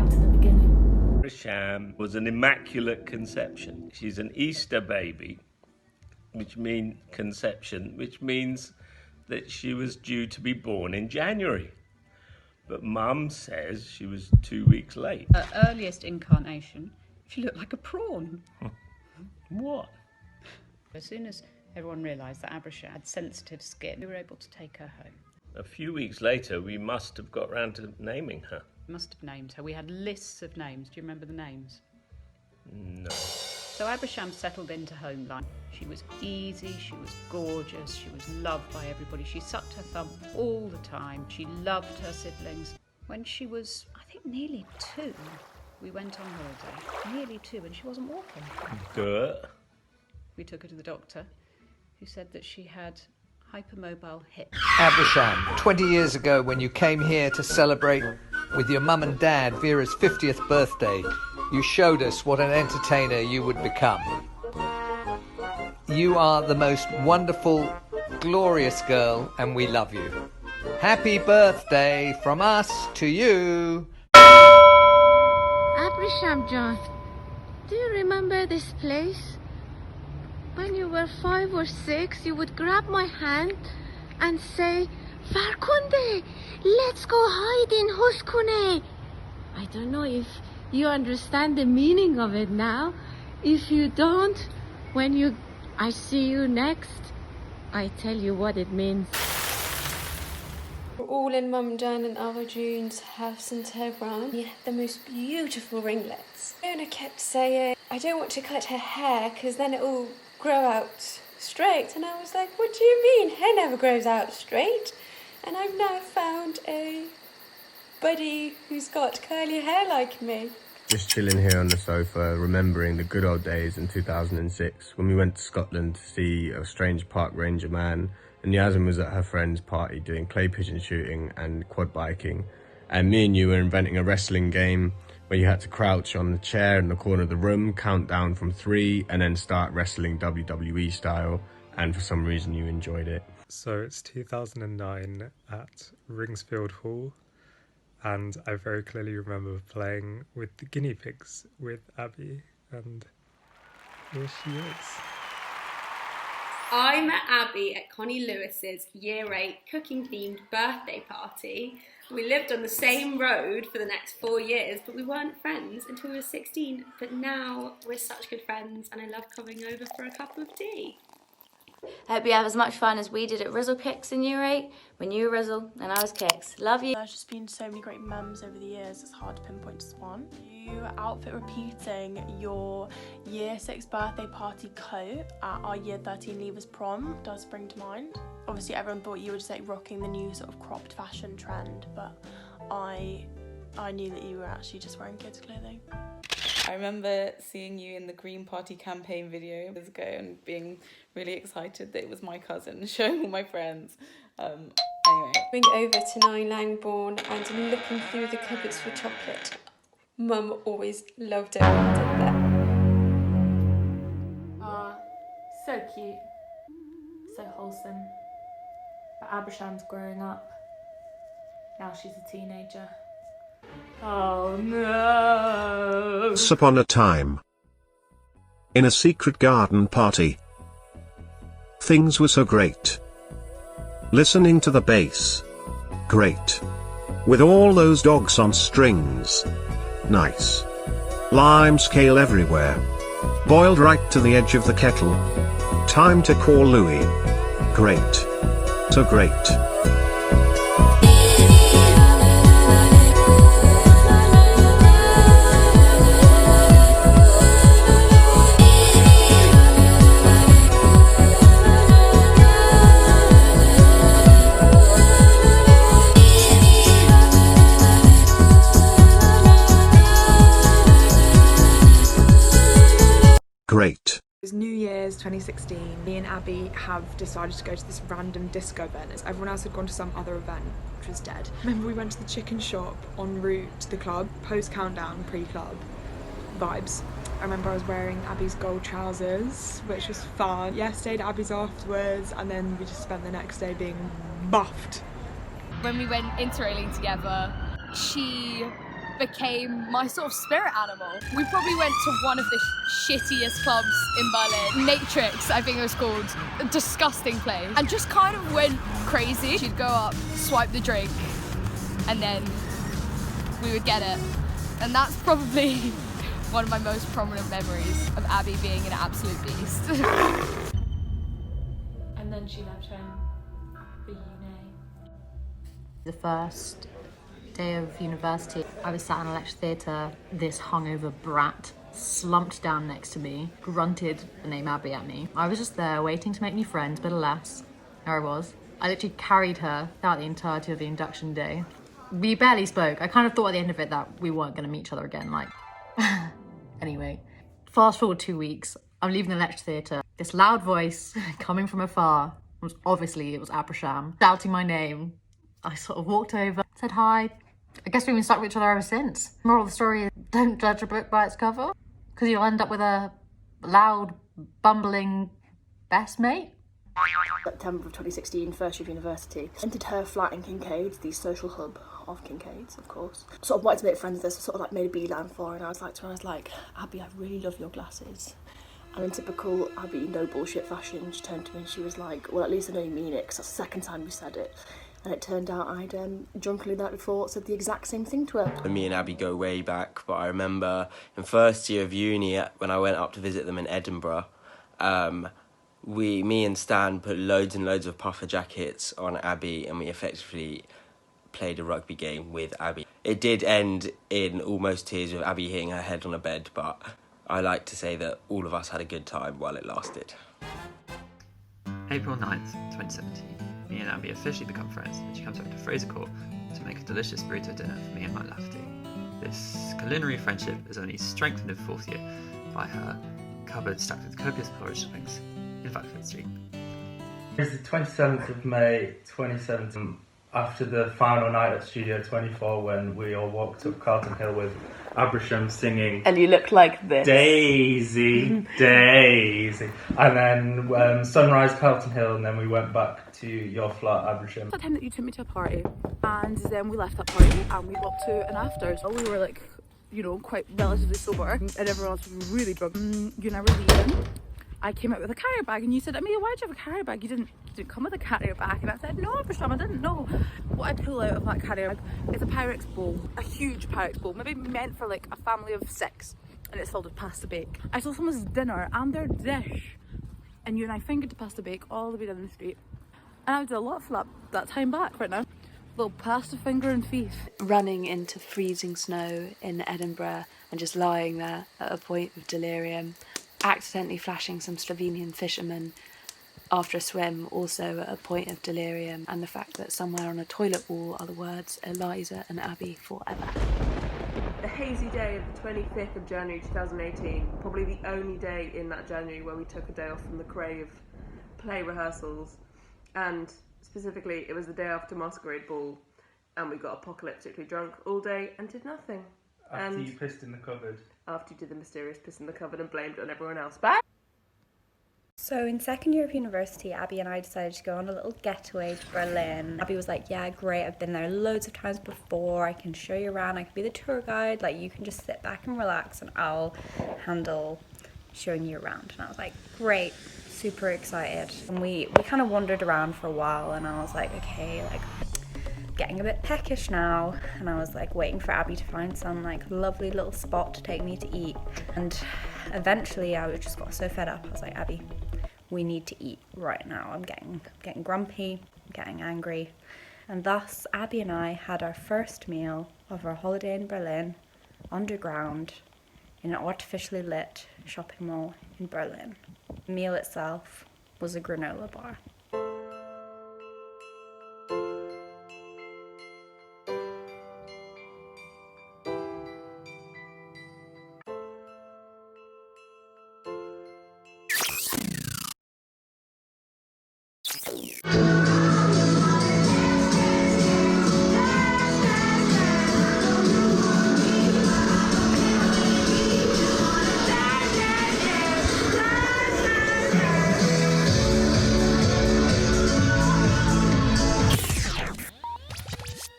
to the beginning. Abrisham was an immaculate conception. She's an Easter baby, which means conception, which means that she was due to be born in January. But Mum says she was 2 weeks late. Her earliest incarnation, she looked like a prawn. What? As soon as everyone realised that Abrisham had sensitive skin, we were able to take her home. A few weeks later, we must have got round to naming her. We must have named her. We had lists of names. Do you remember the names? No. So Abrisham settled into home life. She was easy, she was gorgeous, she was loved by everybody. She sucked her thumb all the time. She loved her siblings. When she was, I think, nearly 2, we went on holiday. Nearly 2, and she wasn't walking. Good. We took her to the doctor, who said that she had hypermobile hips. Abrisham, 20 years ago when you came here to celebrate with your mum and dad Vera's 50th birthday, you showed us what an entertainer you would become. You are the most wonderful, glorious girl, and we love you. Happy birthday from us to you. Abrisham John, do you remember this place? When you were 5 or 6, you would grab my hand and say, Farkunde, let's go hide in Huskune. I don't know if you understand the meaning of it now. If you don't, when I see you next, I tell you what it means. We're all in Mum, Dan and Arjun's house in Tehran. We had the most beautiful ringlets. Fiona kept saying, I don't want to cut her hair because then it will grow out straight. And I was like, what do you mean? Hair never grows out straight. And I've now found a buddy who's got curly hair like me. Just chilling here on the sofa, remembering the good old days in 2006 when we went to Scotland to see a strange park ranger man, and Yasmin was at her friend's party doing clay pigeon shooting and quad biking, and me and you were inventing a wrestling game where you had to crouch on the chair in the corner of the room, count down from 3, and then start wrestling WWE style, and for some reason you enjoyed it. So it's 2009 at Ringsfield Hall, and I very clearly remember playing with the guinea pigs with Abby, and here she is. I met Abby at Connie Lewis's Year 8 cooking-themed birthday party. We lived on the same road for the next 4 years, but we weren't friends until we were 16. But now we're such good friends, and I love coming over for a cup of tea. I hope you have as much fun as we did at Rizzle Kicks in Year 8 when you were Rizzle and I was Kicks. Love you. There's just been so many great memes over the years, it's hard to pinpoint just one. You outfit repeating your Year 6 birthday party coat at our Year 13 Leavers prom does bring to mind. Obviously everyone thought you were just like rocking the new sort of cropped fashion trend, but I knew that you were actually just wearing kids' clothing. I remember seeing you in the Green Party campaign video years ago and being really excited that it was my cousin, showing all my friends. Anyway. Going over to 9 Langbourne and looking through the cupboards for chocolate. Mum always loved it when I did that. So cute. So wholesome. But Abrisham's growing up. Now she's a teenager. Oh no! Once upon a time, in a secret garden party, things were so great. Listening to the bass, great. With all those dogs on strings, nice. Lime scale everywhere, boiled right to the edge of the kettle. Time to call Louis. Great. So great. Great. It's New Year's 2016. Me and Abby have decided to go to this random disco event. Everyone else had gone to some other event, which was dead. Remember we went to the chicken shop en route to the club, post-countdown, pre-club vibes. I remember I was wearing Abby's gold trousers, which was fun. Yeah, stayed at Abby's afterwards, and then we just spent the next day being buffed. When we went interrailing together, she became my sort of spirit animal. We probably went to one of the shittiest clubs in Berlin, Matrix, I think it was called, a disgusting place, and just kind of went crazy. She'd go up, swipe the drink, and then we would get it. And that's probably one of my most prominent memories of Abby being an absolute beast. And then she left home for uni. The first day of university, I was sat in a lecture theatre. This hungover brat slumped down next to me, grunted the name Abby at me. I was just there waiting to make new friends, but alas, there I was. I literally carried her throughout the entirety of the induction day. We barely spoke. I kind of thought at the end of it that we weren't going to meet each other again, like... Anyway, fast forward 2 weeks, I'm leaving the lecture theatre. This loud voice coming from afar, it was Abrisham, shouting my name. I sort of walked over, said hi. I guess we've been stuck with each other ever since. Moral of the story is, don't judge a book by its cover, because you'll end up with a loud, bumbling best mate. September of 2016, first year of university. Entered her flat in Kincaid's, the social hub of Kincaid's, of course. Sort of wanted to make friends with her, so sort of like made a beeline for her, and I was like, Abby, I really love your glasses. And in typical Abby no bullshit fashion, she turned to me and she was like, well, at least I know you mean it, because that's the second time you said it. And it turned out I'd drunkenly the night before said the exact same thing to her. Me and Abby go way back, but I remember in first year of uni, when I went up to visit them in Edinburgh, me and Stan put loads and loads of puffer jackets on Abby, and we effectively played a rugby game with Abby. It did end in almost tears with Abby hitting her head on a bed, but I like to say that all of us had a good time while it lasted. April 9th, 2017. Me and Abby officially become friends, and she comes over to Fraser Court to make a delicious burrito dinner for me and my lafty. This culinary friendship is only strengthened in fourth year by her cupboard stacked with copious porridge toppings in Vauxhall Street. It's the 27th of May 2017, after the final night at Studio 24 when we all walked up Carlton Hill with Abrisham singing And you look like this. Daisy, Daisy. And then Sunrise Carlton Hill, and then we went back to your flat, Abrisham. The time that you took me to a party, and then we left that party and we walked to an afters. We were like, you know, quite relatively sober, and everyone else was really drunk. You and I were leaving. I came out with a carrier bag, and you said, Amelia, why'd you have a carrier bag? You didn't come with a carrier bag. And I said, no, Abrisham, I didn't know. What I pull out of that carrier bag is a Pyrex bowl, a huge Pyrex bowl, maybe meant for like a family of 6, and it's filled with pasta bake. I saw someone's dinner and their dish, and you and I fingered the pasta bake all the way down the street. And I would do a lot for that time back right now. Little pasta fingering feast. Running into freezing snow in Edinburgh and just lying there at a point of delirium. Accidentally flashing some Slovenian fishermen after a swim, also at a point of delirium, and the fact that somewhere on a toilet wall are the words Eliza and Abby forever. The hazy day of the 25th of January 2018, probably the only day in that January where we took a day off from the cray of play rehearsals, and specifically it was the day after Masquerade Ball, and we got apocalyptically drunk all day and did nothing. After you pissed in the cupboard. After you did the mysterious piss in the cupboard and blamed it on everyone else. Bye! So in second year of university, Abby and I decided to go on a little getaway to Berlin. Abby was like, yeah, great, I've been there loads of times before, I can show you around, I can be the tour guide, like you can just sit back and relax and I'll handle showing you around. And I was like, great, super excited. And we kind of wandered around for a while, and I was like, okay, like getting a bit peckish now, and I was like waiting for Abby to find some like lovely little spot to take me to eat. And eventually I just got so fed up, I was like, Abby, we need to eat right now. I'm getting grumpy, I'm getting angry. And thus Abby and I had our first meal of our holiday in Berlin, underground, in an artificially lit shopping mall in Berlin. The meal itself was a granola bar.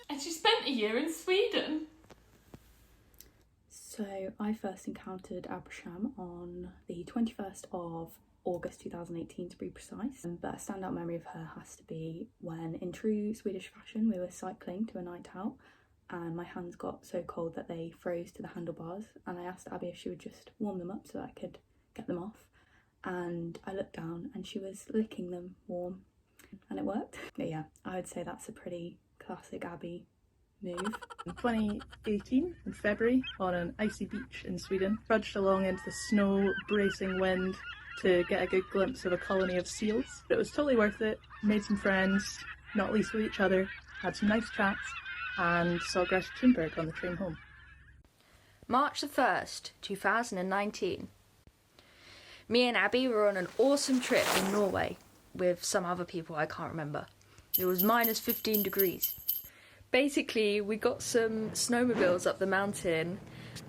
And she spent a year in Sweden. So I first encountered Abrisham on the 21st of August 2018 to be precise, but a standout memory of her has to be when, in true Swedish fashion, we were cycling to a night out and my hands got so cold that they froze to the handlebars, and I asked Abby if she would just warm them up so that I could get them off, and I looked down and she was licking them warm and it worked. But yeah, I would say that's a pretty classic Abby move. In 2018, in February, on an icy beach in Sweden, trudged along into the snow, bracing wind to get a good glimpse of a colony of seals. But it was totally worth it, made some friends, not least with each other, had some nice chats, and saw Greta Thunberg on the train home. March the 1st, 2019. Me and Abby were on an awesome trip in Norway with some other people I can't remember. It was minus 15 degrees. Basically, we got some snowmobiles up the mountain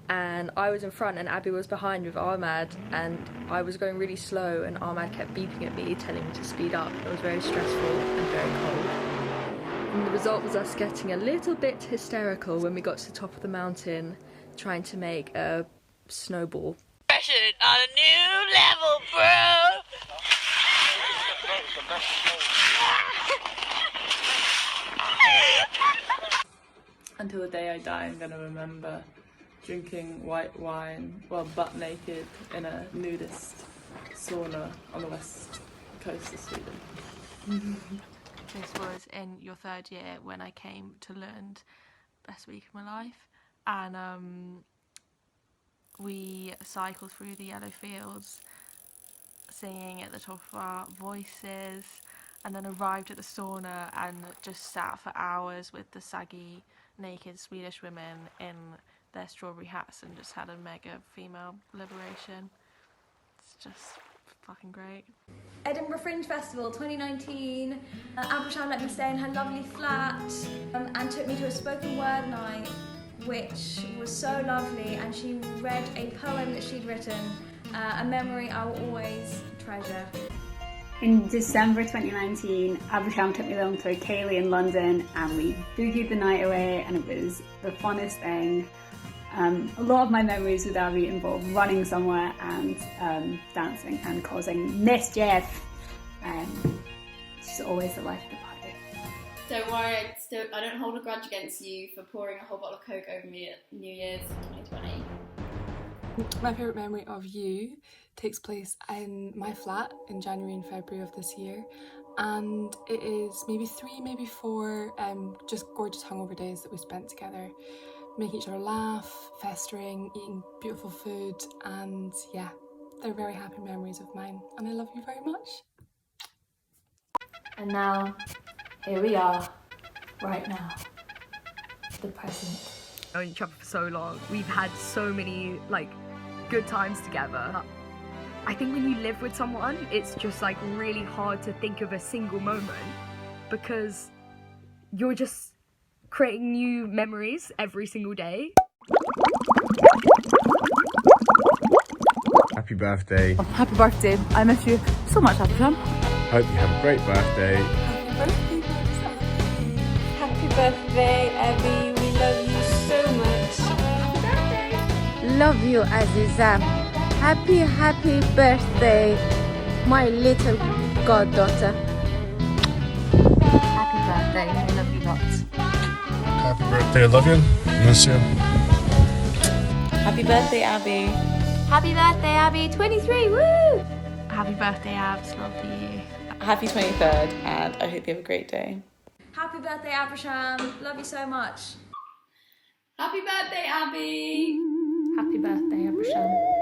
and I was in front and Abby was behind with Ahmad, and I was going really slow and Ahmad kept beeping at me telling me to speed up. It was very stressful and very cold. And the result was us getting a little bit hysterical when we got to the top of the mountain trying to make a snowball. Pressured on a new level, bro! Until the day I die, I'm gonna remember drinking white wine while butt naked in a nudist sauna on the west coast of Sweden. This was in your 3rd year when I came to Lund, best week of my life, and we cycled through the yellow fields singing at the top of our voices, and then arrived at the sauna and just sat for hours with the saggy naked Swedish women in their strawberry hats and just had a mega female liberation. It's just fucking great. Edinburgh Fringe Festival 2019. Abrisham let me stay in her lovely flat and took me to a spoken word night, which was so lovely, and she read a poem that she'd written, a memory I will always treasure. In December 2019, Abrisham took me along to a ceilidh in London and we boogied the night away, and it was the funnest thing. A lot of my memories with Abby involve running somewhere and dancing and causing mischief. She's always the life of the party. Don't worry, I don't hold a grudge against you for pouring a whole bottle of Coke over me at New Year's 2020. My favourite memory of you takes place in my flat in January and February of this year, and it is maybe 3, maybe 4 just gorgeous hungover days that we spent together, making each other laugh, festering, eating beautiful food, and yeah, they're very happy memories of mine, and I love you very much. And now, here we are, right now, the present. Known each other for so long. We've had so many good times together. I think when you live with someone, it's just really hard to think of a single moment because you're just creating new memories every single day. Happy birthday. Happy birthday. I miss you so much, Abrisham. Hope you have a great birthday. Happy birthday, Abby. We love you so much. Happy birthday. Love you, Aziza. Happy birthday, my little goddaughter. Happy birthday, I love you lots. Happy birthday, I love you. Miss you. Happy birthday, Abby. Happy birthday, Abby, 23, woo! Happy birthday, Abs, love you. Happy 23rd, and I hope you have a great day. Happy birthday, Abrisham. Love you so much. Happy birthday, Abby. Happy birthday, Abrisham.